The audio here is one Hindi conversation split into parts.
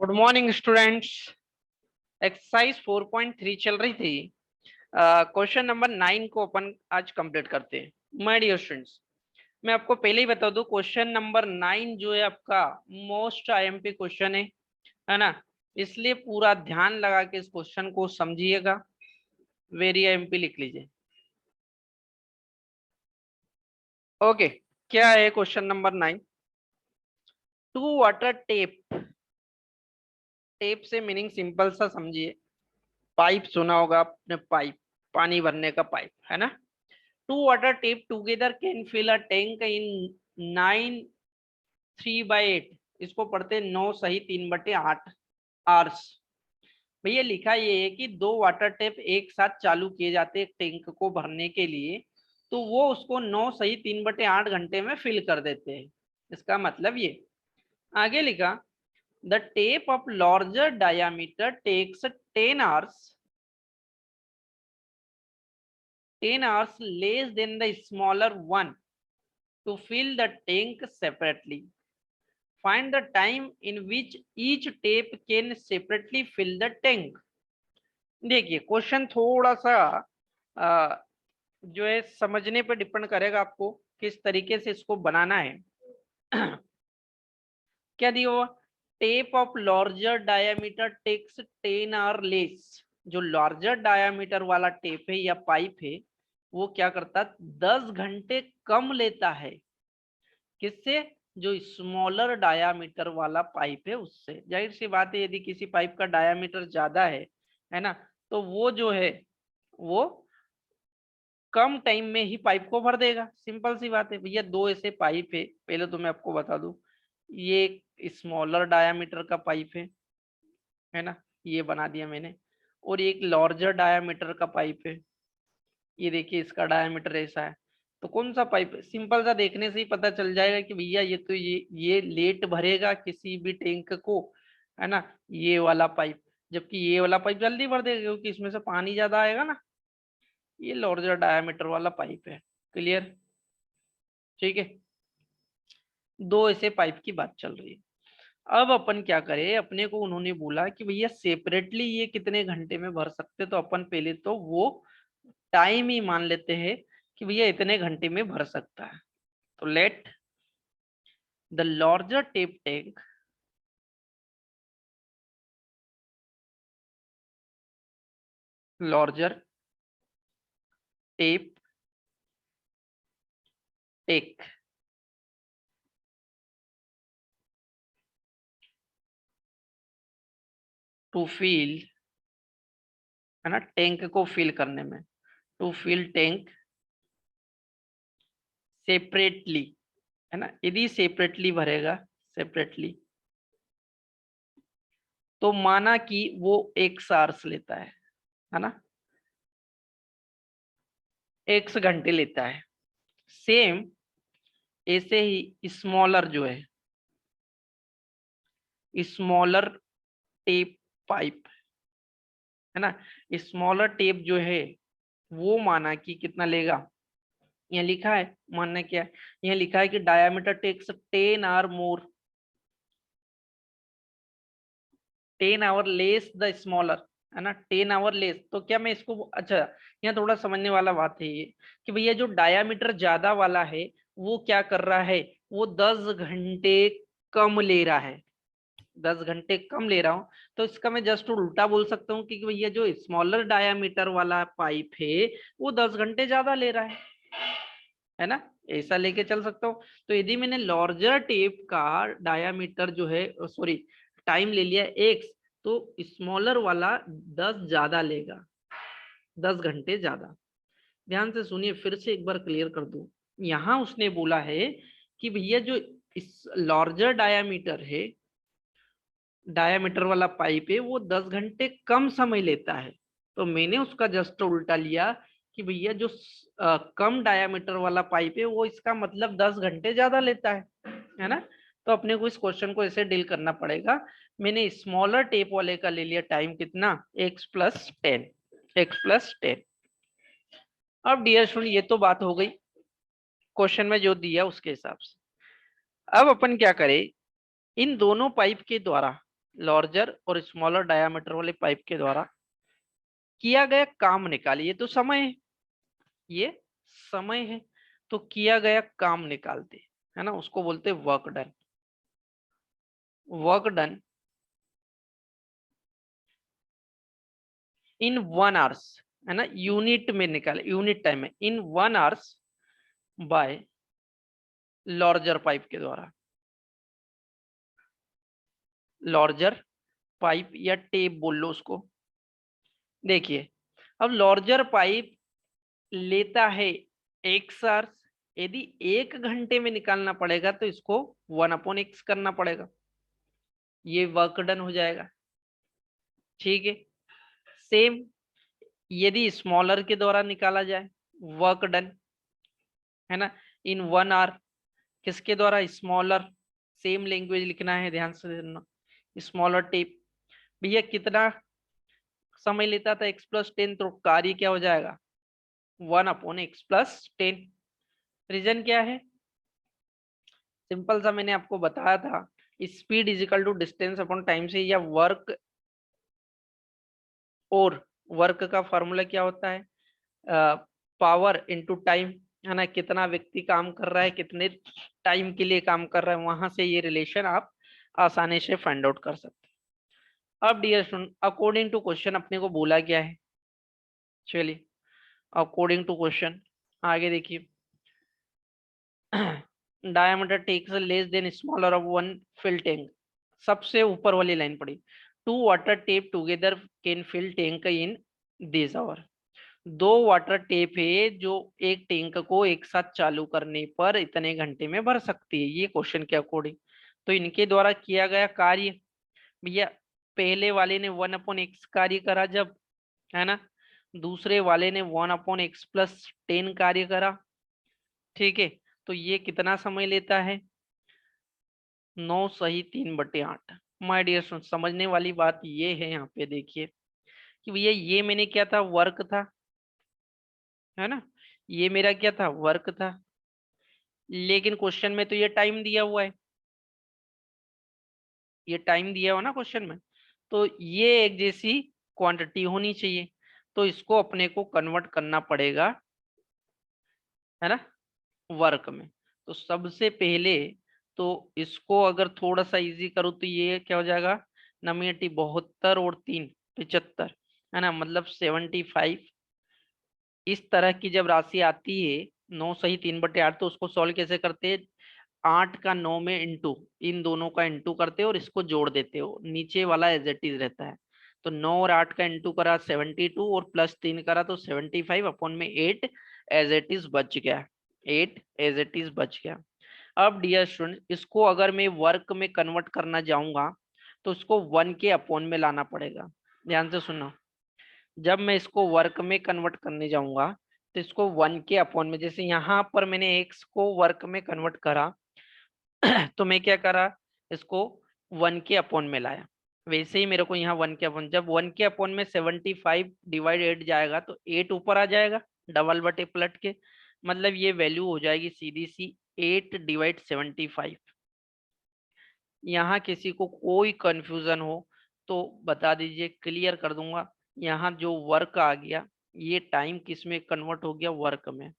Good morning students. एक्सरसाइज 4.3 चल रही थी। क्वेश्चन नंबर 9 को अपन आज कंप्लीट करते हैं। माय डियर स्टूडेंट्स, मैं आपको पहले ही बता दूं, क्वेश्चन नंबर 9 जो है आपका मोस्ट आईएमपी क्वेश्चन है ना। इसलिए पूरा ध्यान लगा के इस क्वेश्चन को समझिएगा। वेरी आईएमपी लिख लीजिए। ओके, क्या है question number 9? Two water tap. Tap से मीनिंग सिंपल सा समझिए। पाइप सुना होगा आपने, पाइप, पानी भरने का पाइप, है ना। Two water tap together can fill a tank in 9 3/8। इसको पढ़ते 9 सही 3/8 आवर्स। भैया लिखा ये है कि दो वाटर टेप एक साथ चालू किए जाते हैं टैंक को भरने के लिए, तो वो उसको 9 सही 3/8 घंटे में फिल कर देते हैं। इसका मतलब ये आगे लिखा, the tap of larger diameter takes 10 hours less than the smaller one to fill the tank separately. Find the time in which each tape can separately fill the tank. देखिए क्वेश्चन थोड़ा सा जो है समझने पर डिपेंड करेगा आपको किस तरीके से इसको बनाना है। क्या दिया हुआ, tap of larger diameter takes 10 hour less. जो लार्जर डायामीटर वाला टेप है या पाइप है वो क्या करता है, 10 घंटे कम लेता है। किससे? जो स्मॉलर डायामीटर वाला पाइप है उससे। जाहिर सी बात है, यदि किसी पाइप का डायामीटर ज्यादा है ना, तो वो जो है वो कम टाइम में ही पाइप को भर देगा। सिंपल सी बात है भैया। दो ऐसे पाइप है, पहले तो मैं आपको बता दूं, ये एक स्मॉलर डायामीटर का पाइप है ना, ये बना दिया मैंने। और एक लार्जर डायामीटर का पाइप है, ये देखिए इसका डायामीटर ऐसा है। तो कौन सा पाइप है? सिंपल सा देखने से ही पता चल जाएगा कि भैया ये तो ये लेट भरेगा किसी भी टैंक को, है ना, ये वाला पाइप। जबकि ये वाला पाइप जल्दी भर देगा क्योंकि इसमें से पानी ज्यादा आएगा ना। ये लार्जर डायामीटर वाला पाइप है। क्लियर? ठीक है, दो ऐसे पाइप की बात चल रही है। अब अपन क्या करें, अपने को उन्होंने बोला कि भैया सेपरेटली ये कितने घंटे में भर सकते, तो अपन पहले तो वो टाइम ही मान लेते हैं कि भैया इतने घंटे में भर सकता है। तो let the larger tap tank larger tap take to fill, है ना, टैंक को फिल करने में, टू फिल टैंक सेपरेटली, है ना। यदि सेपरेटली भरेगा, सेपरेटली, तो माना कि वो एक्स आवर्स लेता है ना, एक्स घंटे लेता है। सेम ऐसे ही स्मॉलर जो है, स्मॉलर टेप पाइप, है ना, स्मॉलर टेप जो है वो माना कि कितना लेगा। यहाँ लिखा है, मानना क्या है, यहाँ लिखा है कि diameter takes 10 hour more, 10 hour less the smaller, है ना, 10 आवर लेस। तो क्या मैं इसको, अच्छा, यहाँ थोड़ा समझने वाला बात है ये कि भैया जो डायामीटर ज्यादा वाला है वो क्या कर रहा है, वो 10 घंटे कम ले रहा है। 10 घंटे कम ले रहा हूं, तो इसका मैं जस्ट उल्टा बोल सकता हूँ कि भैया जो स्मॉलर डायामीटर वाला पाइप है वो 10 घंटे ज्यादा ले रहा है ना। ऐसा लेके चल सकता हूँ। तो यदि मैंने लार्जर टेप का डायामीटर जो है, सॉरी, टाइम ले लिया एक्स, तो स्मॉलर वाला 10 ज्यादा लेगा, 10 घंटे ज्यादा। ध्यान से सुनिए, फिर से एक बार क्लियर कर दूं। यहाँ उसने बोला है कि भैया जो इस लार्जर डायामीटर है, डायामीटर वाला पाइप है, वो 10 घंटे कम समय लेता है। तो मैंने उसका जस्ट उल्टा लिया कि भैया जो कम डायामीटर वाला पाइप है वो इसका मतलब 10 घंटे ज्यादा लेता है ना। तो अपने को इस क्वेश्चन को ऐसे डील करना पड़ेगा। मैंने स्मॉलर टेप वाले का ले लिया टाइम कितना, x+10, x+10। अब डियर स्टूडेंट, ये तो बात हो गई क्वेश्चन में जो दिया उसके हिसाब से। अब अपन क्या करें, इन दोनों पाइप के द्वारा लार्जर और स्मॉलर डायामीटर वाले पाइप के द्वारा किया गया काम निकालिए। तो समय है, ये समय है, तो किया गया काम निकालते है ना, उसको बोलते work done. Work done in 1 hours, है ना, यूनिट में निकाले, यूनिट टाइम में, इन 1 आवर्स बाय लार्जर पाइप के द्वारा। लार्जर पाइप या टेप बोल लो उसको। देखिए, अब लार्जर पाइप लेता है x आवर्स, यदि 1 घंटे में निकालना पड़ेगा तो इसको 1/x करना पड़ेगा, ये वर्क डन हो जाएगा। ठीक है, सेम यदि स्मॉलर के द्वारा निकाला जाए, वर्क डन, है ना, इन 1 आवर, किसके द्वारा, स्मॉलर, सेम लैंग्वेज लिखना है, ध्यान से देना। स्मॉलर टेप भैया कितना समय लेता था, x+10, तो कार्य क्या हो जाएगा, 1/x+10। रीजन क्या है, सिंपल सा मैंने आपको बताया था, speed is equal to distance upon time से, या वर्क, और वर्क का फॉर्मूला क्या होता है, पावर इनटू टाइम, है ना, कितना व्यक्ति काम कर रहा है, कितने टाइम के लिए काम कर रहा है, वहां से ये रिलेशन आप आसानी से फाइंड आउट कर सकते हैं। अब dear student, according to question अपने को बोला गया है, चलिए अकॉर्डिंग टू क्वेश्चन आगे देखिए। Diameter takes less than smaller of 1 fill tank, सबसे ऊपर वाली लाइन पड़ी, 2 water tap together can fill tank in this hour. 2 water tap है जो एक टैंक को एक साथ चालू करने पर इतने घंटे में भर सकती है, ये क्वेश्चन के अकॉर्डिंग। तो इनके द्वारा किया गया कार्य भैया, पहले वाले ने 1/x कार्य करा जब, है ना, दूसरे वाले ने 1/x+10 कार्य करा। ठीक है, तो ये कितना समय लेता है, 9 सही 3/8। माय डियर, समझने वाली बात ये है, यहाँ पे देखिए कि भैया ये मैंने क्या था, वर्क था, है ना, ये मेरा क्या था, वर्क था, लेकिन क्वेश्चन में तो ये टाइम दिया हुआ है, ये टाइम दिया हुआ ना क्वेश्चन में, तो ये एक जैसी क्वांटिटी होनी चाहिए, तो इसको अपने को कन्वर्ट करना पड़ेगा, है ना, वर्क में। तो सबसे पहले तो इसको अगर थोड़ा सा इजी करूँ तो ये क्या हो जाएगा, नमियटी 72 और 3 75, है ना, मतलब 75। इस तरह की जब राशि आती है 9 सही 3/8, तो उसको सॉल्व कैसे करते हैं, 8 का 9 में इंटू, इन दोनों का इंटू करते हो और इसको जोड़ देते हो, नीचे वाला एज इट इज रहता है। तो 9 और 8 का इंटू करा 72, और +3 करा तो 75 अपॉन में 8 एज इट इज बच गया, 8 एज इट इज बच गया। अब डियर स्टूडेंट, इसको अगर मैं वर्क में कन्वर्ट करना चाहूंगा तो इसको 1 के अपॉन में लाना पड़ेगा। ध्यान से सुनो, जब मैं इसको वर्क में कन्वर्ट करने जाऊंगा तो इसको 1 के अपॉन में, जैसे यहाँ पर मैंने x को वर्क में कन्वर्ट करा तो मैं क्या करा, इसको 1 के अपॉन में लाया, वैसे ही मेरे को यहाँ 1 के अपॉन, जब 1 के अपॉन में 75 डिवाइड 8 जाएगा तो 8 ऊपर आ जाएगा डबल बटे पलट के, मतलब ये वैल्यू हो जाएगी सीधी सी 8/75। यहाँ किसी को कोई कंफ्यूजन हो तो बता दीजिए, क्लियर कर दूंगा। यहाँ जो वर्क आ गया, ये टाइम किस में कन्वर्ट हो गया, वर्क में,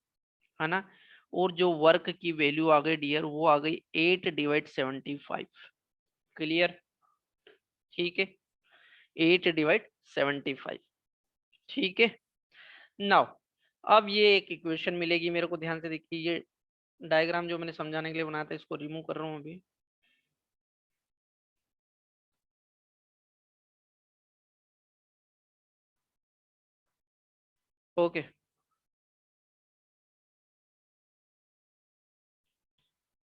है ना, और जो वर्क की वैल्यू आ गई डियर, वो आ गई 8/75। क्लियर, ठीक है, 8/75। ठीक है, नाउ अब ये एक इक्वेशन मिलेगी मेरे को, ध्यान से देखिए, ये डायग्राम जो मैंने समझाने के लिए बनाया था इसको रिमूव कर रहा हूँ अभी। ओके,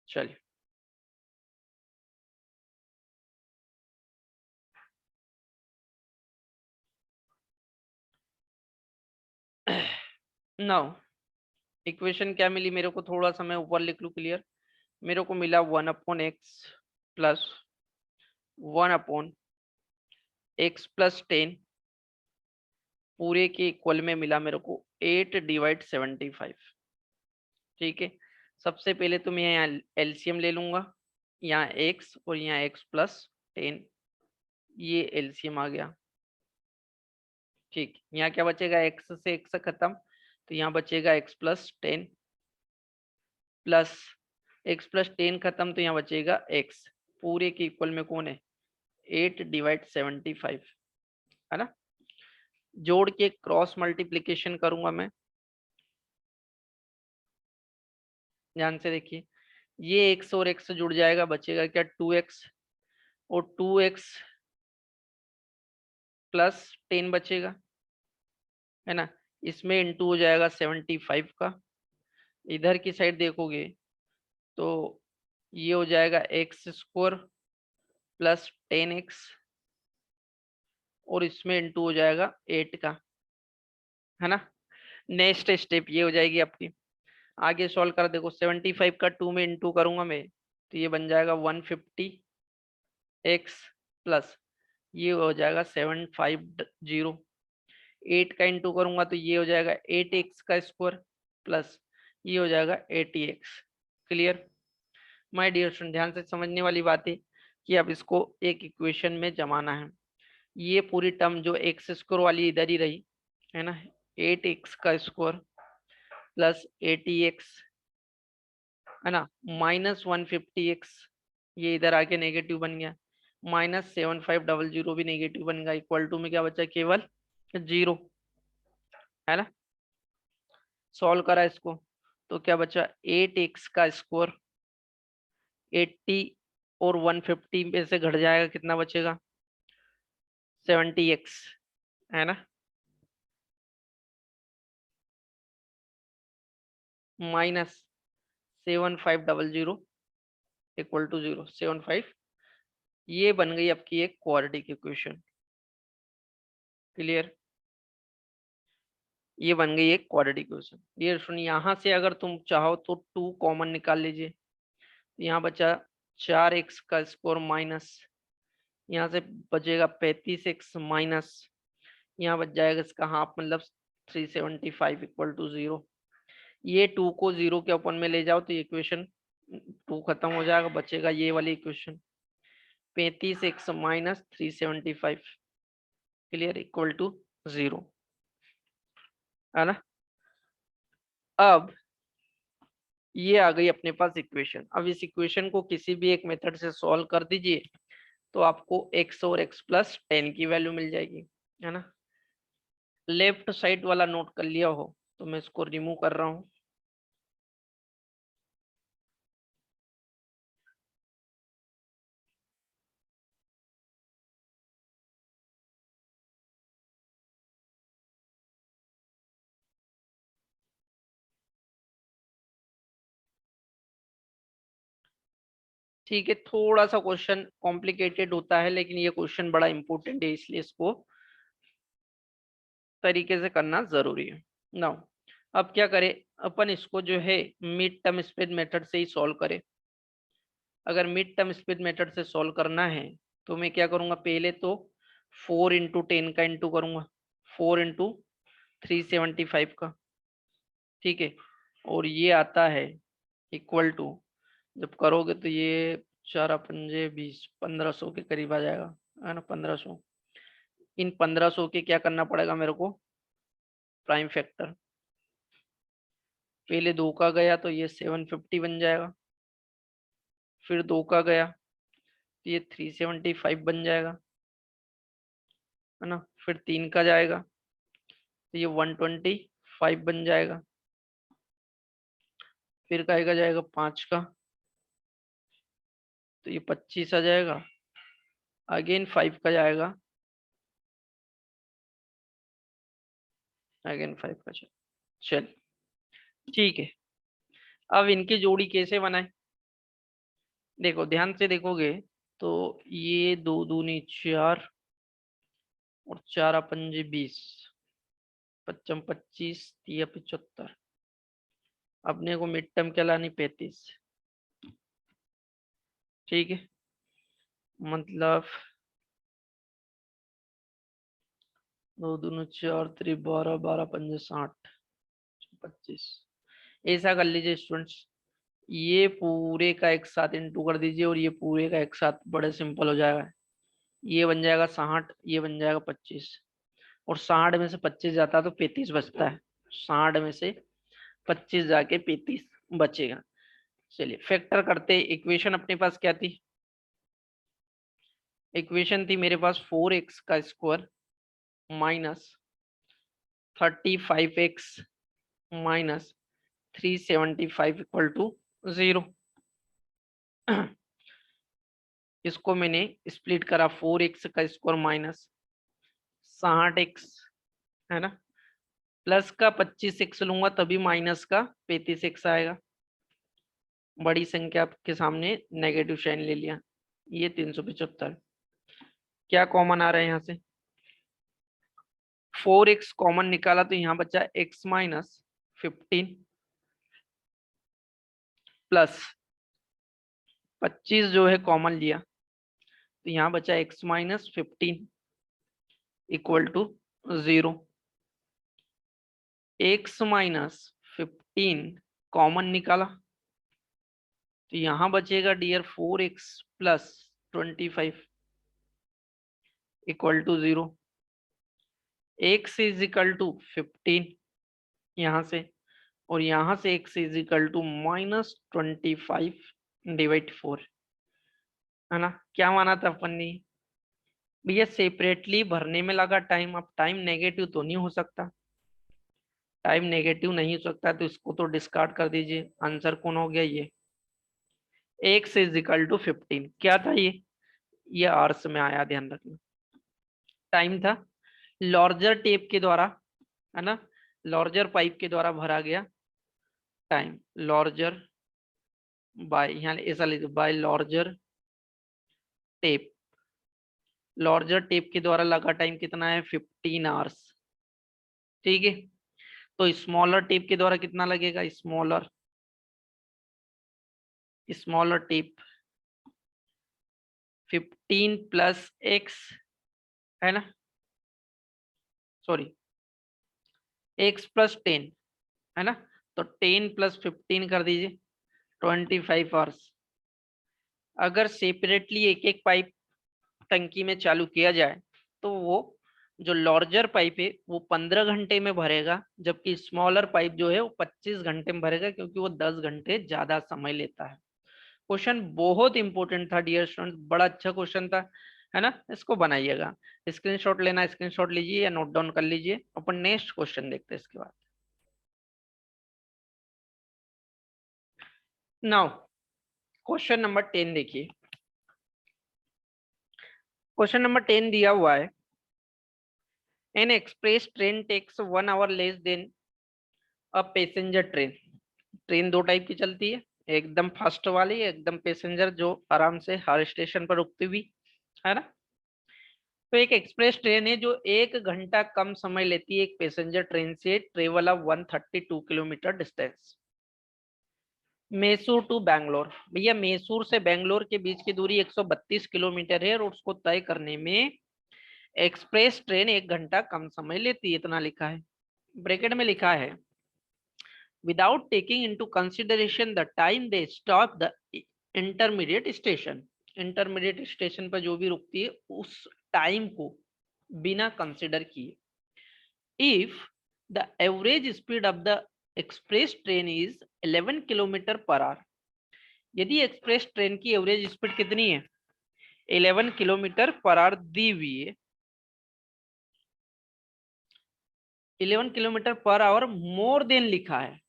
चलिए। नाउ इक्वेशन क्या मिली मेरे को, थोड़ा सा मैं ऊपर लिख लूँ क्लियर। मेरे को मिला 1/x प्लस 1/x+10 पूरे के इक्वल में मिला मेरे को 8/75। ठीक है, सबसे पहले तो मैं यहाँ एलसीएम ले लूंगा, यहाँ x और यहाँ x+10, ये एलसीएम आ गया। ठीक, यहाँ क्या बचेगा, एक्स से एक्स खत्म, तो यहाँ बचेगा x plus 10 plus x plus 10 खत्म, तो यहाँ बचेगा एक्स। पूरे के इक्वल में कौन है, 8/75, है ना। जोड़ के क्रॉस मल्टीप्लीकेशन करूंगा मैं, ध्यान से देखिए। ये एक्स और एक्स जुड़ जाएगा, बचेगा क्या, 2x, और 2x प्लस 10 बचेगा, है ना। इसमें इंटू हो जाएगा 75 का। इधर की साइड देखोगे तो ये हो जाएगा एक्स स्क्वायर प्लस 10x, और इसमें इंटू हो जाएगा 8 का, है ना। नेक्स्ट स्टेप ये हो जाएगी आपकी। आगे सॉल्व कर देखो, 75 का 2 में इंटू करूंगा मैं, तो ये बन जाएगा 150x प्लस ये हो जाएगा 750। 8 का इंटू करूंगा तो ये हो जाएगा 8x का स्क्वायर प्लस ये हो जाएगा 80x। Clear my dear student, ध्यान से समझने वाली बात है कि अब इसको एक इक्वेशन में जमाना है। ये पूरी टर्म जो एक्स स्क्वायर वाली इधर ही रही, है ना, 8x का स्क्वायर प्लस 80x, है ना, माइनस 150x, ये इधर आके नेगेटिव बन गया, माइनस 7500 भी नेगेटिव बन गया, इक्वल टू में क्या बचा, केवल 0, है ना। सॉल्व करा इसको तो क्या बचा, 8x का स्क्वायर 80 और 150 में से घट जाएगा, कितना बचेगा, 70x, है ना, माइनस 7500 इक्वल टू 0, 75। ये बन गई आपकी एक क्वाड्रेटिक इक्वेशन। क्लियर, ये बन गई एक क्वाड्रेटिक इक्वेशन। ये सुन, यहाँ से अगर तुम चाहो तो 2 कॉमन निकाल लीजिए, यहाँ बचा 4x का स्क्वायर माइनस, यहाँ से बचेगा 35x माइनस, यहाँ बच जाएगा इसका हाफ, मतलब 375 इक्वल टू 0। ये 2 को 0 के अपन में ले जाओ तो इक्वेशन 2 खत्म हो जाएगा, बचेगा ये वाली equation 35x minus 375, clear, equal to 0, है ना। अब ये आ गई अपने पास इक्वेशन। अब इस इक्वेशन को किसी भी एक मेथड से सॉल्व कर दीजिए तो आपको x और x प्लस 10 की वैल्यू मिल जाएगी, है ना। लेफ्ट साइड वाला नोट कर लिया हो तो मैं इसको रिमूव कर रहा हूँ। ठीक है, थोड़ा सा क्वेश्चन कॉम्प्लिकेटेड होता है, लेकिन ये क्वेश्चन बड़ा इंपॉर्टेंट है, इसलिए इसको तरीके से करना जरूरी है। नाउ अब क्या करें, अपन इसको जो है मिड टर्म स्पीड मेथड से ही सॉल्व करें। अगर मिड टर्म स्पीड मेथड से सॉल्व करना है तो मैं क्या करूंगा, पहले तो 4 × 10 का इंटू करूंगा, 4 × 375 का, ठीक है। और ये आता है इक्वल टू, जब करोगे तो ये 4×5 = 20, 1500 के करीब आ जाएगा, है ना, 1500। इन 1500 के क्या करना पड़ेगा मेरे को, प्राइम फैक्टर। पहले 2 का गया तो ये 750 बन जाएगा, फिर 2 का गया तो ये 375 बन जाएगा, है ना, फिर 3 का जाएगा तो ये 125 बन जाएगा, फिर का जाएगा 5 का तो ये 25 आ जाएगा, अगेन 5 का जाएगा, अगेन 5 का जाएगा। चल ठीक है, अब इनकी जोड़ी कैसे बनाए, देखो ध्यान से देखोगे तो ये 2 दूनी 4 और 4 × 5 = 20, 5 × 25 = 75, अपने को मिड टर्म क्या लानी, 35, ठीक है। मतलब 2 दूनी 4, 3 12, 12×5 = 60, 25। ऐसा कर लीजिए स्टूडेंट्स, ये पूरे का एक साथ इंटू कर दीजिए और ये पूरे का एक साथ, बड़े सिंपल हो जाएगा, ये बन जाएगा 60, ये बन जाएगा 25, और 60 में से 25 जाता है तो 35 बचता है। 60 में से 25 जाके 35 बचेगा। चलिए फैक्टर करते। इक्वेशन अपने पास क्या थी? इक्वेशन थी मेरे पास 4x का square minus 35x minus 375 equal to 0। इसको मैंने स्प्लिट करा, 4x का स्क्वायर माइनस 60x, है ना, प्लस का 25x लूंगा तभी माइनस का 35x आएगा। बड़ी संख्या के सामने नेगेटिव साइन ले लिया। ये 375। क्या कॉमन आ रहा है यहाँ से? 4x कॉमन निकाला तो यहाँ बचा x माइनस 15 प्लस 25 जो है कॉमन लिया तो यहाँ बचा x minus 15 equal to 0। x minus 15 common निकाला तो यहाँ बचेगा dear 4x plus 25 equal to 0। x is equal to 15 यहाँ से, और यहाँ से x is equal to minus 25 divide 4, है ना। क्या माना था अपन ने? भैया सेपरेटली भरने में लगा टाइम। अब टाइम नेगेटिव तो नहीं हो सकता, टाइम नेगेटिव नहीं हो सकता तो इसको तो डिस्कार्ड कर दीजिए। आंसर कौन हो गया? ये x इज इक्वल टू 15। क्या था ये आर्स में आया, ध्यान रखना। टाइम था लॉर्जर टेप के द्वारा, है ना, लॉर्जर पाइप के द्वारा भरा गया टाइम। लॉर्जर बाय, यहाँ ऐसा लिख, by larger tap. Larger tap के द्वारा लगा टाइम कितना है? 15 आवर्स। ठीक है, तो स्मॉलर टेप के द्वारा कितना लगेगा? Smaller smaller tape 15 plus x, है ना, सॉरी x प्लस 10, है ना, तो 10 प्लस 15 कर दीजिए 25 आवर्स। अगर सेपरेटली एक एक पाइप टंकी में चालू किया जाए तो वो जो लॉर्जर पाइप है वो 15 घंटे में भरेगा, जबकि स्मॉलर पाइप जो है वो 25 घंटे में भरेगा, क्योंकि वो 10 घंटे ज्यादा समय लेता है। क्वेश्चन बहुत इंपॉर्टेंट था डियर स्टूडेंट, बड़ा अच्छा क्वेश्चन था, है ना। इसको बनाइएगा, स्क्रीनशॉट लेना स्क्रीनशॉट लीजिए या नोट डाउन कर लीजिए। अपन नेक्स्ट क्वेश्चन देखते हैं इसके बाद। नाउ क्वेश्चन नंबर 10 देखिए। क्वेश्चन नंबर 10 दिया हुआ है, an express train takes 1 hour less than a passenger train. Train दो टाइप की चलती है, एकदम फास्ट वाली, एकदम पैसेंजर जो आराम से हर स्टेशन पर रुकती हुई, है ना। तो एक एक्सप्रेस ट्रेन है जो 1 घंटा कम समय लेती है एक पैसेंजर ट्रेन से, travel a 132 kilometre distance. Mysore to Bangalore. भैया मैसूर से बैंगलोर के बीच की दूरी 132 किलोमीटर है, और उसको तय करने में एक्सप्रेस ट्रेन 1 घंटा कम समय लेती है, इतना लिखा है। ब्रैकेट में लिखा है without taking into consideration the time they stop the intermediate station. Intermediate station पर जो भी रुकती है उस टाइम को बिना कंसिडर किए। If the average speed of the express train is 11 kilometre per our. यदि एक्सप्रेस ट्रेन की एवरेज स्पीड कितनी है? 11 किलोमीटर पर आवर दी हुई है। 11 kilometre per our more than लिखा है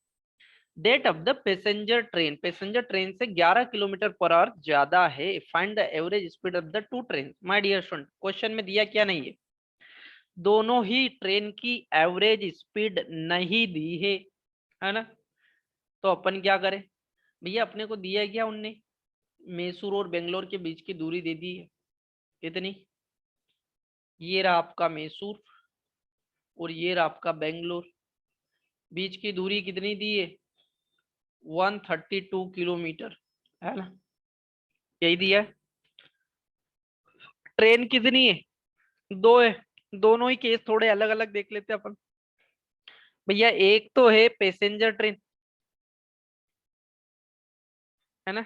that of the passenger train. Passenger train से 11 किलोमीटर पर आवर ज्यादा है। Find the average speed of the two train. My dear student, question में दिया क्या नहीं है? दोनों ही ट्रेन की एवरेज स्पीड नहीं दी है ना। तो अपन क्या करें? भैया अपने को दिया क्या उनने? मैसूर और बेंगलोर के बीच की दूरी दे दी है कितनी? ये रहा आपका मैसूर और ये रहा आपका बेंगलोर। बीच की दूरी कितनी दी है? 132 किलोमीटर, है ना, यही दिया है। ट्रेन कितनी है? दो है। दोनों ही केस थोड़े अलग अलग देख लेते हैं अपन। भैया एक तो है पैसेंजर ट्रेन, है ना,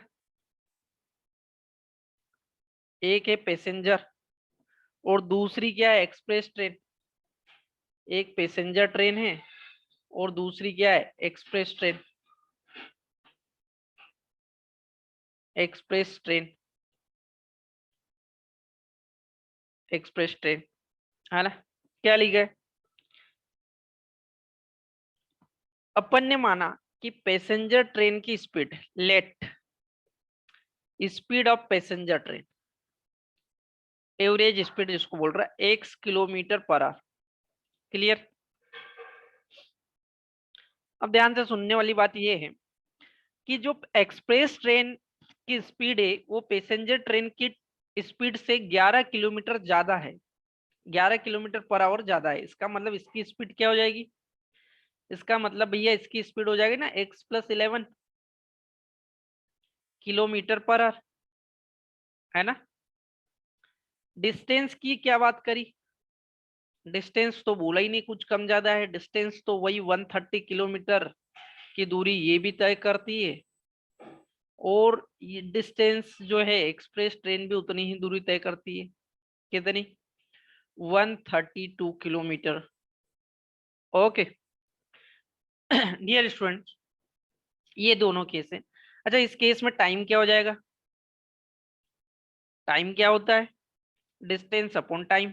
एक है पैसेंजर, और दूसरी क्या है, एक्सप्रेस ट्रेन। एक पैसेंजर ट्रेन है और दूसरी क्या है, express train. Express train, express train, है ना। क्या लिखा है, अपन ने माना कि पैसेंजर ट्रेन की speed, let speed of passenger train, average speed जिसको बोल रहा है, x kilometre per our. Clear. अब ध्यान से सुनने वाली बात यह है कि जो एक्सप्रेस ट्रेन की स्पीड है वो पैसेंजर ट्रेन की स्पीड से 11 किलोमीटर ज्यादा है, 11 किलोमीटर पर आवर ज्यादा है। इसका मतलब इसकी स्पीड क्या हो जाएगी, इसका मतलब भैया इसकी स्पीड हो जाएगी ना x+11 किलोमीटर पर आवर, है ना। डिस्टेंस की क्या बात करी, डिस्टेंस तो बोला ही नहीं, कुछ कम ज्यादा है। डिस्टेंस तो वही 130 किलोमीटर की दूरी ये भी तय करती है, और ये डिस्टेंस जो है एक्सप्रेस ट्रेन भी उतनी ही दूरी तय करती है। कितनी, 132 किलोमीटर। ओके डियर स्टूडेंट, ये दोनों केस है। अच्छा, इस केस में टाइम क्या हो जाएगा, टाइम क्या होता है, डिस्टेंस अपॉन टाइम।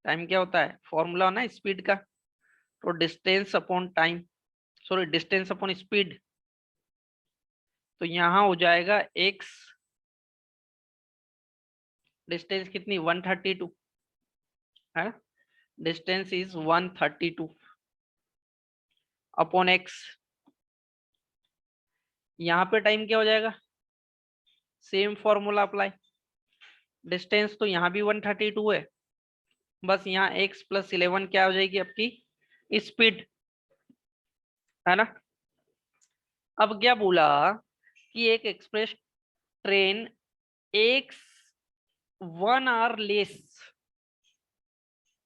टाइम क्या होता है, फॉर्मूला ना स्पीड का, तो distance upon time, sorry distance upon speed. तो यहां हो जाएगा x, डिस्टेंस कितनी 132, है, डिस्टेंस इज 132 अपॉन x। यहाँ पे टाइम क्या हो जाएगा, सेम फॉर्मूला अप्लाई। डिस्टेंस तो यहाँ भी 132 है, बस यहाँ x+11 क्या हो जाएगी आपकी स्पीड, है ना। अब क्या बोला कि एक express train takes 1 hour less,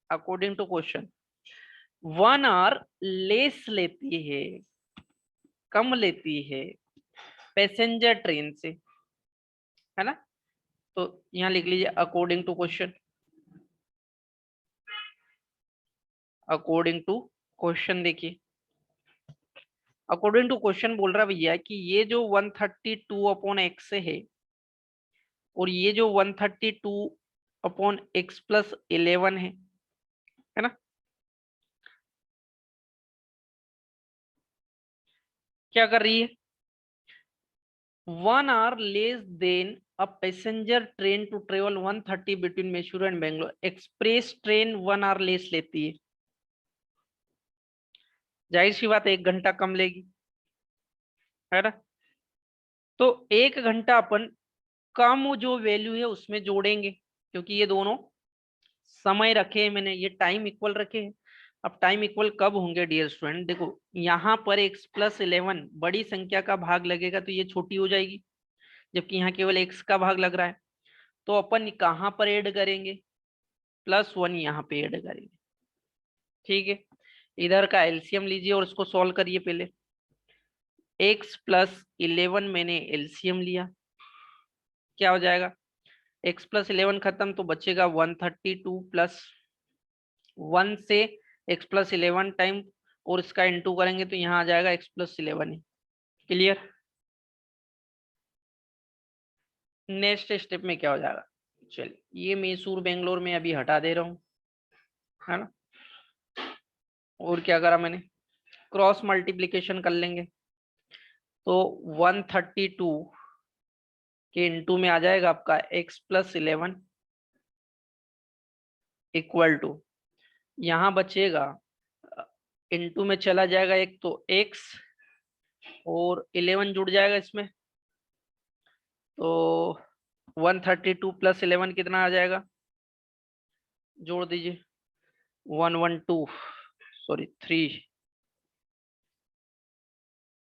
according to question 1 hour less लेती है, कम लेती है पैसेंजर ट्रेन से, है ना। तो यहाँ लिख लीजिए according to question, according to question. देखिए अकॉर्डिंग टू क्वेश्चन बोल रहा भैया कि ये जो 132 अपॉन एक्स है और ये जो 132 अपॉन x+11 है ना, क्या कर रही है, 1 hour less than a passenger train to travel 130 between Mysore and Bangalore. Express train 1 hour less लेती है, जाहिर सी बात है 1 घंटा कम लेगी, है ना। तो 1 घंटा अपन कम जो वैल्यू है उसमें जोड़ेंगे, क्योंकि ये दोनों समय रखे हैं मैंने, ये टाइम इक्वल रखे हैं। अब टाइम इक्वल कब होंगे डियर स्टूडेंट, देखो यहाँ पर x+11 बड़ी संख्या का भाग लगेगा तो ये छोटी हो जाएगी, जबकि यहाँ केवल x का भाग लग रहा है। तो अपन कहाँ पर ऐड करेंगे, +1 यहाँ पे ऐड करेंगे, ठीक है। इधर का एलसीएम लीजिए और इसको सॉल्व करिए पहले। x+11 मैंने एलसीएम लिया, क्या हो जाएगा, x+11 खत्म तो बचेगा 132 प्लस 1 से x+11 टाइम, और इसका इंटू करेंगे तो यहाँ आ जाएगा x+11 ही। क्लियर। नेक्स्ट स्टेप में क्या हो जाएगा, चलिए ये मैसूर बेंगलोर में अभी हटा दे रहा हूँ, है ना। और क्या करा मैंने, क्रॉस मल्टीप्लीकेशन कर लेंगे, तो 132 के इंटू में आ जाएगा आपका x+11 इक्वल टू, यहाँ बचेगा इंटू में चला जाएगा एक तो x और 11 जुड़ जाएगा इसमें, तो 132 + 11 कितना आ जाएगा, जोड़ दीजिए 112, सॉरी 3,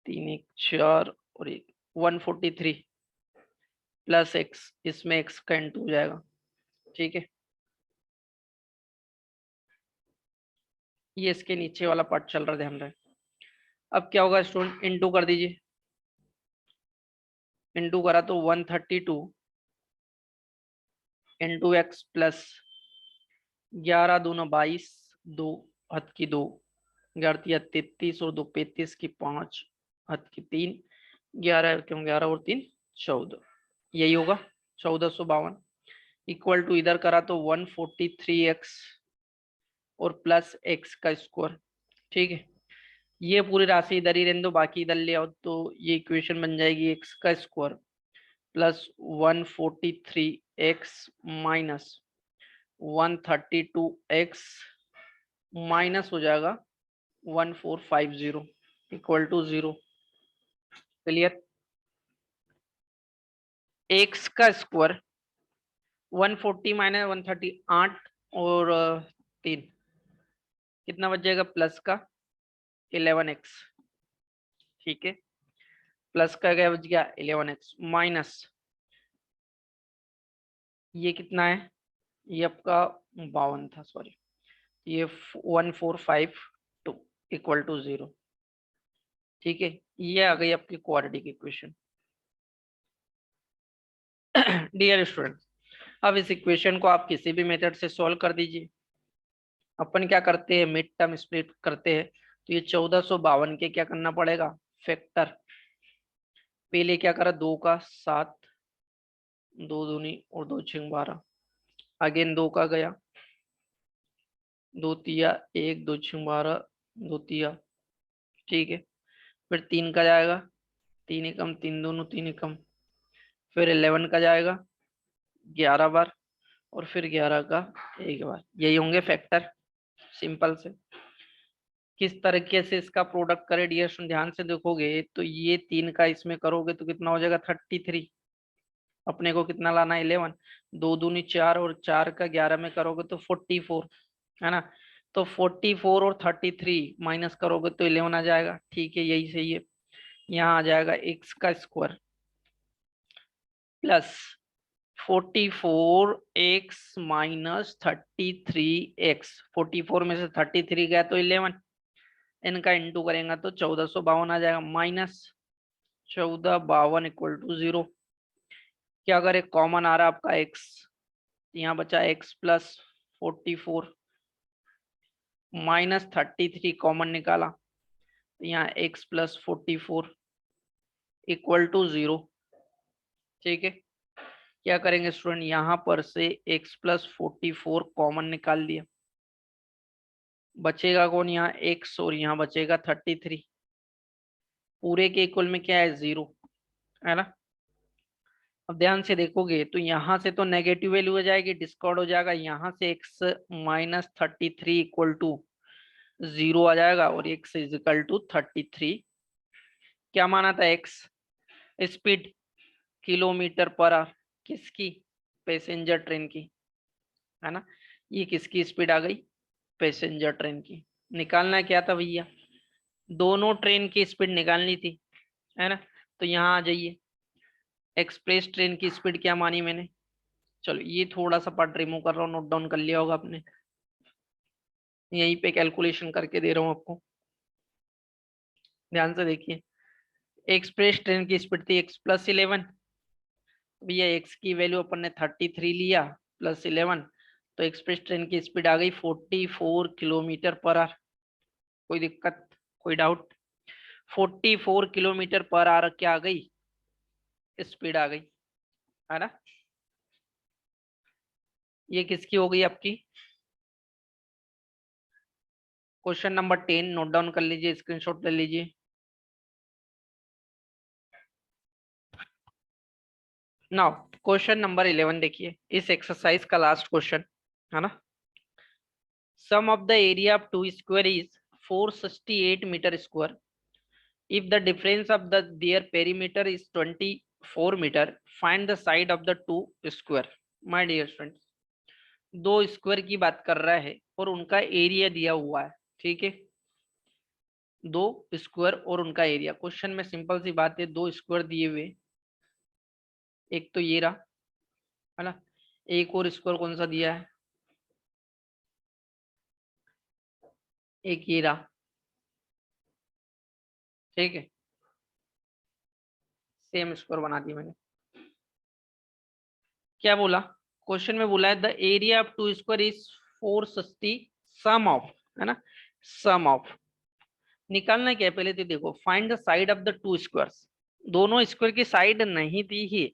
3 1 4 और 143 प्लस x, इसमें x का इंटू हो जाएगा, ठीक है। ये इसके नीचे वाला पार्ट चल रहा है, ध्यान रहे। अब क्या होगा स्टूडेंट, इंटू कर दीजिए, इंटू करा तो 132 इंटू एक्स प्लस 11 दूना 22, 2 हद की 2, 11 33 और 2 35 की 5, हद की 3, 11 क्यों 11 और 3 14, यही होगा 1452 इक्वल टू इधर करा तो 143x और प्लस x का स्क्वायर। ठीक है, ये पूरी राशि इधर ही रहने दो, बाकी इधर ले आओ तो ये इक्वेशन बन जाएगी x का square plus 143x minus 132x minus हो जाएगा 1450 इक्वल टू 0। क्लियर? x का स्क्वायर 140 माइनस 130 8 और 3 कितना बच जाएगा प्लस का 11x। ठीक है, प्लस का क्या बच गया 11x माइनस ये कितना है, ये आपका 52 था, सॉरी, ये 1452 इक्वल टू 0। ठीक है, ये आ गई आपकी क्वाड्रेटिक इक्वेशन। डियर स्टूडेंट, अब इस इक्वेशन को आप किसी भी मेथड से सॉल्व कर दीजिए। अपन क्या करते हैं, मिड टर्म स्प्लिट करते हैं, तो ये 1452 के क्या करना पड़ेगा, फैक्टर। पहले क्या करा, 2 का 7, 2 दूनी और 2 छः 12, अगेन 2 का गया, 2 तिया 1, 2 छः 12, 2 तिया। ठीक है, फिर 3 का जाएगा, 3 एकम 3 दोनों 3 एकम, फिर 11 का जाएगा 11 बार, और फिर 11 का एक बार, यही होंगे फैक्टर। सिंपल से किस तरीके से इसका प्रोडक्ट करे डियर स्टूडेंट, ध्यान से देखोगे तो ये 3 का इसमें करोगे तो कितना हो जाएगा 33। अपने को कितना लाना है 11, 2 दूनी 4 और 4 का 11 में करोगे तो 44, है ना। तो 44 और 33 माइनस करोगे तो 11 आ जाएगा। ठीक है, यही सही है। यहाँ आ जाएगा x का square plus 44x minus 33x, 44 में से 33 गया तो 11, इनका इंटू करेंगे तो 1452 आ जाएगा, माइनस 1452 इक्वल टू 0। क्या अगर एक कॉमन आ रहा है आपका x, यहाँ बचा x प्लस 44 माइनस 33 कॉमन निकाला तो यहाँ x प्लस 44 इक्वल टू 0। ठीक है, क्या करेंगे स्टूडेंट, यहाँ पर से x प्लस 44 कॉमन निकाल दिया, बचेगा कौन, यहाँ x और यहाँ बचेगा 33, पूरे के इक्वल में क्या है 0, है ना। अब ध्यान से देखोगे तो यहाँ से तो नेगेटिव वैल्यू हो जाएगी, डिस्कार्ड हो जाएगा, यहाँ से x माइनस 33 इक्वल टू 0 आ जाएगा और x इज इक्वल टू 33। क्या माना था x, speed kilometre per our, किसकी, पैसेंजर ट्रेन की, है ना। ये किसकी स्पीड आ गई, पैसेंजर ट्रेन की। निकालना क्या था भैया, दोनों ट्रेन की स्पीड निकालनी थी, है ना। तो यहाँ आ जाइए, एक्सप्रेस ट्रेन की स्पीड क्या मानी मैंने, चलो ये थोड़ा सा पार्ट रिमूव कर रहा हूँ, नोट डाउन कर लिया होगा आपने, यहीं पे कैलकुलेशन करके दे रहा हूँ आपको, ध्यान से देखिए। एक्सप्रेस ट्रेन की स्पीड थी x प्लस 11, भैया x की वैल्यू अपन ने 33 लिया प्लस 11, तो एक्सप्रेस ट्रेन की स्पीड आ गई 44 किलोमीटर पर आवर। कोई दिक्कत, कोई डाउट, 44 किलोमीटर पर आवर क्या आ गई, स्पीड आ गई, है ना। ये किसकी हो गई आपकी, क्वेश्चन नंबर 10 नोट डाउन कर लीजिए, स्क्रीनशॉट ले लीजिए। नाउ क्वेश्चन नंबर 11 देखिए, इस एक्सरसाइज का लास्ट क्वेश्चन, है ना। Sum of the area of two square is 468 metre square, if the difference of their perimeter is 24 meter, find the side of the two square। my dear friends, दो स्क्वायर की बात कर रहा है और उनका एरिया दिया हुआ है। ठीक है, दो स्क्वायर और उनका एरिया, क्वेश्चन में सिंपल सी बात है, दो स्क्वायर दिए हुए, एक तो ये रहा, है ना, एक और स्क्वायर कौन सा दिया है, एक ये रहा। ठीक है, सेम स्क्वायर बना दी मैंने। क्या बोला, क्वेश्चन में बोला है the area of two square is 460 sum of, है ना, सम ऑफ। निकालना क्या है पहले तो देखो, find the side of the to squares. दोनों स्क्वायर की साइड नहीं दी ही,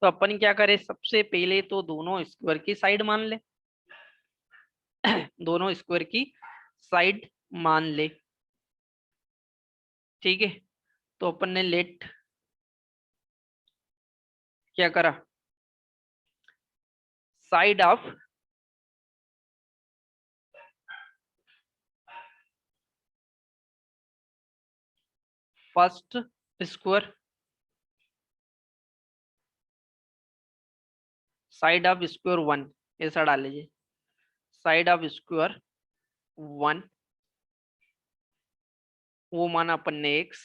तो अपन क्या करें, सबसे पहले तो दोनों स्क्वायर की साइड मान ले। दोनों स्क्वायर की साइड मान ले, ठीक है। तो अपन ने लेट क्या करा, side of first square, side of square 1 ऐसा डाल लीजिए, साइड ऑफ स्क्वायर 1 वो माना अपन ने x,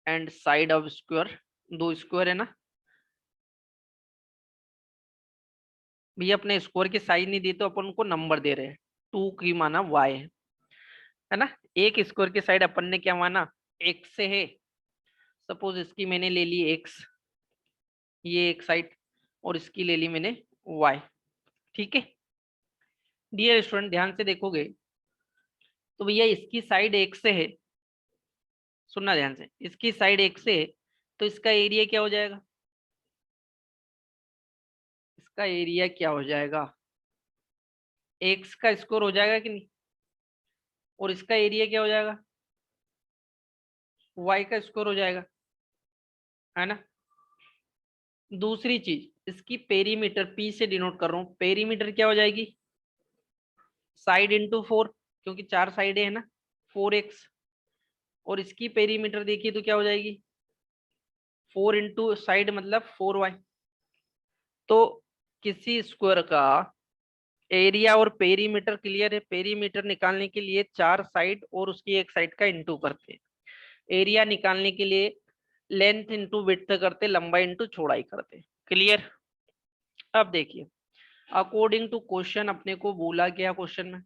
and side of square, दो स्क्वायर है ना भैया, अपने स्क्वायर की साइड नहीं दी तो अपन उनको नंबर दे रहे हैं, 2 की माना y है ना। एक स्क्वायर की साइड अपन ने क्या माना, x से है। सपोज इसकी मैंने ले ली x, ये एक साइड, और इसकी ले ली मैंने y, ठीक है। डियर स्टूडेंट ध्यान से देखोगे तो भैया इसकी साइड x से है, सुनना ध्यान से, इसकी साइड x से है, तो इसका एरिया क्या हो जाएगा, इसका एरिया क्या हो जाएगा, x का स्क्वायर हो जाएगा कि नहीं, और इसका एरिया क्या हो जाएगा, y का स्क्वायर हो जाएगा, है ना। दूसरी चीज, इसकी पेरीमीटर p से डिनोट कर रहा हूं, पेरीमीटर क्या हो जाएगी, साइड इंटू 4, क्योंकि 4 साइड है ना, 4x। और इसकी पेरीमीटर देखिए तो क्या हो जाएगी, 4 इंटू साइड मतलब 4y। तो किसी स्क्वायर का एरिया और पेरीमीटर क्लियर है, पेरीमीटर निकालने के लिए 4 साइड और उसकी एक साइड का इंटू करते हैं, एरिया निकालने के लिए लेंथ इंटू विड्थ करते, लंबाई इंटू चौड़ाई करते, क्लियर। अब देखिए, अकॉर्डिंग टू क्वेश्चन अपने को बोला गया क्वेश्चन में,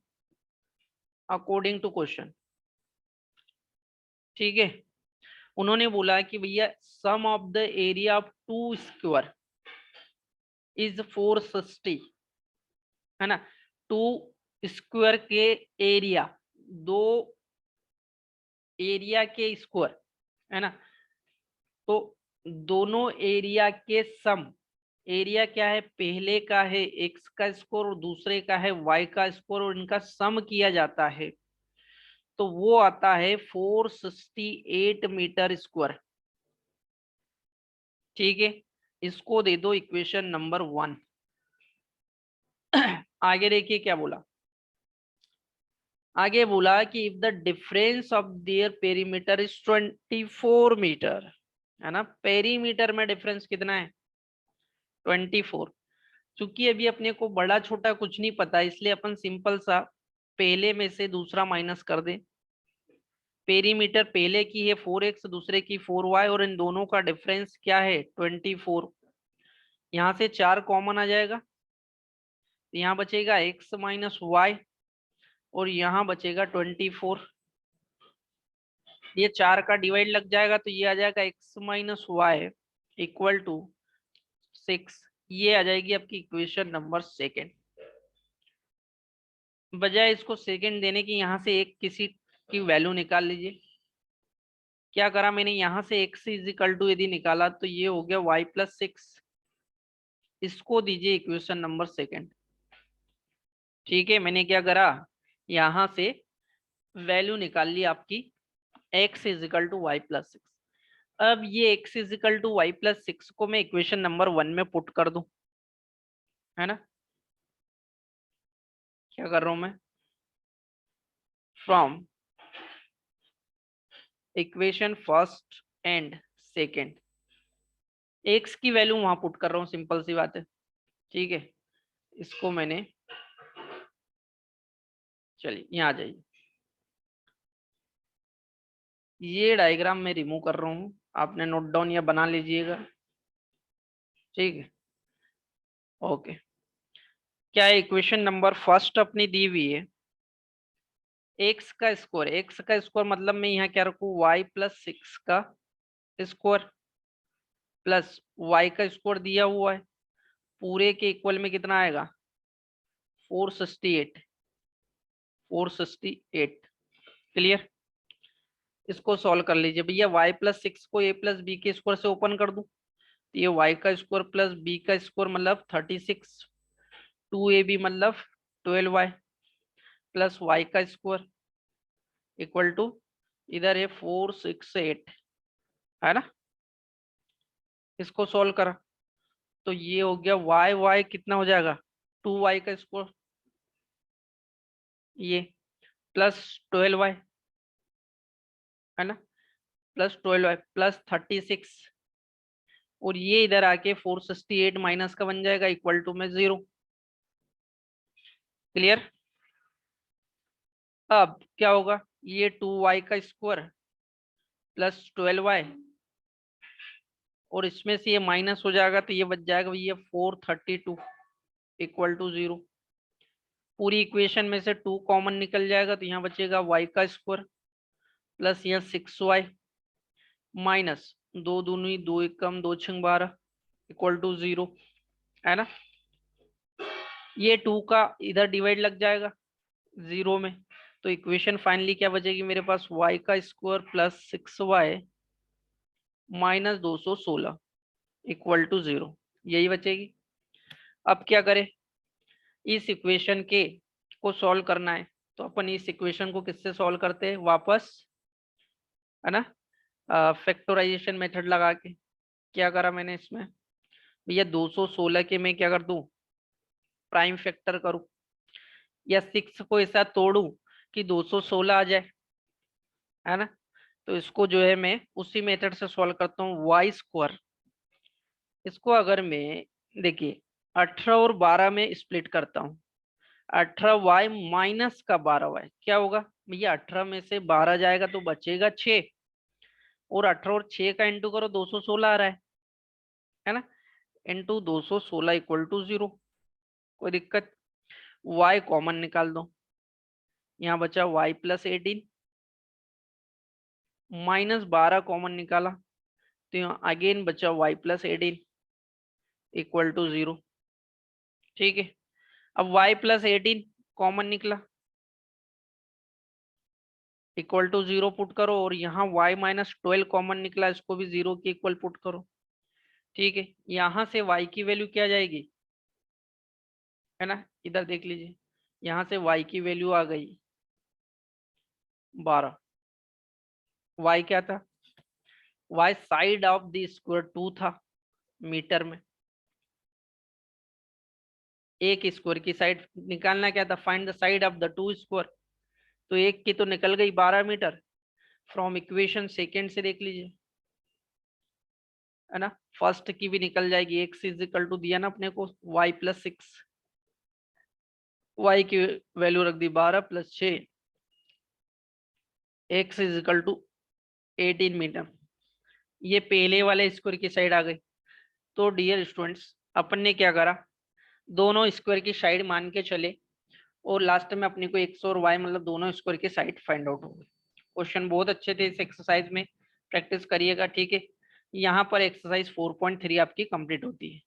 अकॉर्डिंग टू क्वेश्चन, ठीक है, उन्होंने बोला कि भैया sum of the area of two square is 460, है ना। टू स्क्वायर के एरिया, दो एरिया के स्क्वायर, है ना, तो दोनों एरिया के सम, एरिया क्या है, पहले का है x का स्क्वायर और दूसरे का है y का स्क्वायर, और इनका सम किया जाता है तो वो आता है 468 मीटर स्क्वायर, ठीक है। इसको दे दो इक्वेशन नंबर 1। आगे देखिए क्या बोला, आगे बोला कि if the difference of their perimeter is 24 metre, है ना, पेरीमीटर में डिफरेंस कितना है 24। चूंकि अभी अपने को बड़ा छोटा कुछ नहीं पता, इसलिए अपन सिंपल सा पहले में से दूसरा माइनस कर दे। पेरीमीटर पहले की है 4x, दूसरे की 4y, और इन दोनों का डिफरेंस क्या है 24। यहाँ से 4 कॉमन आ जाएगा, तो यहाँ बचेगा x माइनस वाई, और यहाँ बचेगा 24। ये 4 का डिवाइड लग जाएगा तो ये आ जाएगा x minus y equal to 6। ये आ जाएगी आपकी इक्वेशन नंबर 2। बजाय इसको सेकंड देने की यहाँ से एक किसी की वैल्यू निकाल लीजिए। क्या करा मैंने, यहाँ से x इज इक्वल टू यदि निकाला तो ये हो गया y प्लस 6, इसको दीजिए इक्वेशन नंबर 2, ठीक है। मैंने क्या करा, यहाँ से वैल्यू निकाल ली आपकी x is equal to y plus 6। अब ये x is equal to y plus 6 को मैं इक्वेशन नंबर 1 में पुट कर दूं, है ना। क्या कर रहा हूं मैं, from equation first and second, x की वैल्यू वहां पुट कर रहा हूं, सिंपल सी बात है, ठीक है। इसको मैंने, चलिए यहाँ आ जाइए, ये डायग्राम मैं रिमूव कर रहा हूँ, आपने नोट डाउन या बना लीजिएगा, ठीक है, ओके। क्या है, इक्वेशन नंबर फर्स्ट अपनी दी हुई है, एक्स का स्क्वायर, एक्स का स्क्वायर मतलब मैं यहाँ क्या रखूँ, वाई प्लस 6 का स्क्वायर प्लस वाई का स्क्वायर दिया हुआ है, पूरे के इक्वल में कितना आएगा 468 क्लियर। इसको सॉल्व कर लीजिए भैया। y+6 को a+b के स्क्वायर से ओपन कर दूं तो ये y का स्क्वायर प्लस b का स्क्वायर मतलब 36, 2ab मतलब 12y प्लस y का स्क्वायर इक्वल टू इधर है 468 है ना। इसको सॉल्व करा तो ये हो गया y कितना हो जाएगा 2y का स्क्वायर ये प्लस 12y है ना, प्लस 12y प्लस 36 और ये इधर आके 468 माइनस का बन जाएगा इक्वल टू में 0। क्लियर। अब क्या होगा ये 2y का स्क्वायर प्लस 12y और इसमें से ये माइनस हो जाएगा तो ये बच जाएगा भैया 432 इक्वल टू 0। पूरी इक्वेशन में से 2 कॉमन निकल जाएगा तो यहाँ बचेगा y का स्क्वायर प्लस यहाँ 6y माइनस 2 दूनी 2 एकम 2 छंग 12 इक्वल टू 0 है ना। ये 2 का इधर डिवाइड लग जाएगा 0 में तो इक्वेशन फाइनली क्या बचेगी मेरे पास y का square plus 6y minus 216 equal to 0 यही बचेगी। अब क्या करें इस इक्वेशन के को सॉल्व करना है तो अपन इस इक्वेशन को किससे सॉल्व करते हैं वापस है ना फैक्टराइजेशन मेथड लगा के। क्या करा मैंने इसमें भैया 216 के मैं क्या कर दूं प्राइम फैक्टर करूं या 6 को ऐसा तोड़ूं कि 216 आ जाए है ना। तो इसको जो है मैं उसी मेथड से सॉल्व करता हूँ वाई स्क्वायर। इसको अगर मैं देखिए 18 और 12 में स्प्लिट करता हूँ 18y माइनस का 12y क्या होगा भैया 18 में से 12 जाएगा तो बचेगा 6 और 18 और 6 का इंटू करो 216 आ रहा है ना इंटू 216 इक्वल टू 0। कोई दिक्कत y कॉमन निकाल दो यहाँ बचा y+18 माइनस 12 कॉमन निकाला तो यहाँ अगेन बचा y+18 इक्वल टू 0। ठीक है अब y+18 कॉमन निकला इक्वल टू 0 पुट करो और यहाँ y-12 कॉमन निकला इसको भी 0 के इक्वल पुट करो। ठीक है यहाँ से y की वैल्यू क्या जाएगी है ना इधर देख लीजिए यहाँ से y की वैल्यू आ गई 12। y क्या था y side of the square 2 था मीटर में। एक स्क्वायर की साइड निकालना क्या था find the side of the 2 square तो एक की तो निकल गई 12 मीटर फ्रॉम इक्वेशन सेकेंड से देख लीजिए है ना। फर्स्ट की भी निकल जाएगी x इज इक्वल टू दिया ना अपने को y+6 y की वैल्यू रख दी 12 + 6 x is equal to 18 metre. ये पहले वाले स्क्वायर की साइड आ गई। तो डियर स्टूडेंट्स अपन ने क्या करा दोनों स्क्वायर की साइड मान के चले और लास्ट में अपने को x और y मतलब दोनों स्क्वायर की साइड फाइंड आउट हो गई। क्वेश्चन बहुत अच्छे थे इस एक्सरसाइज में प्रैक्टिस करिएगा। ठीक है यहाँ पर एक्सरसाइज 4.3 आपकी कंप्लीट होती है।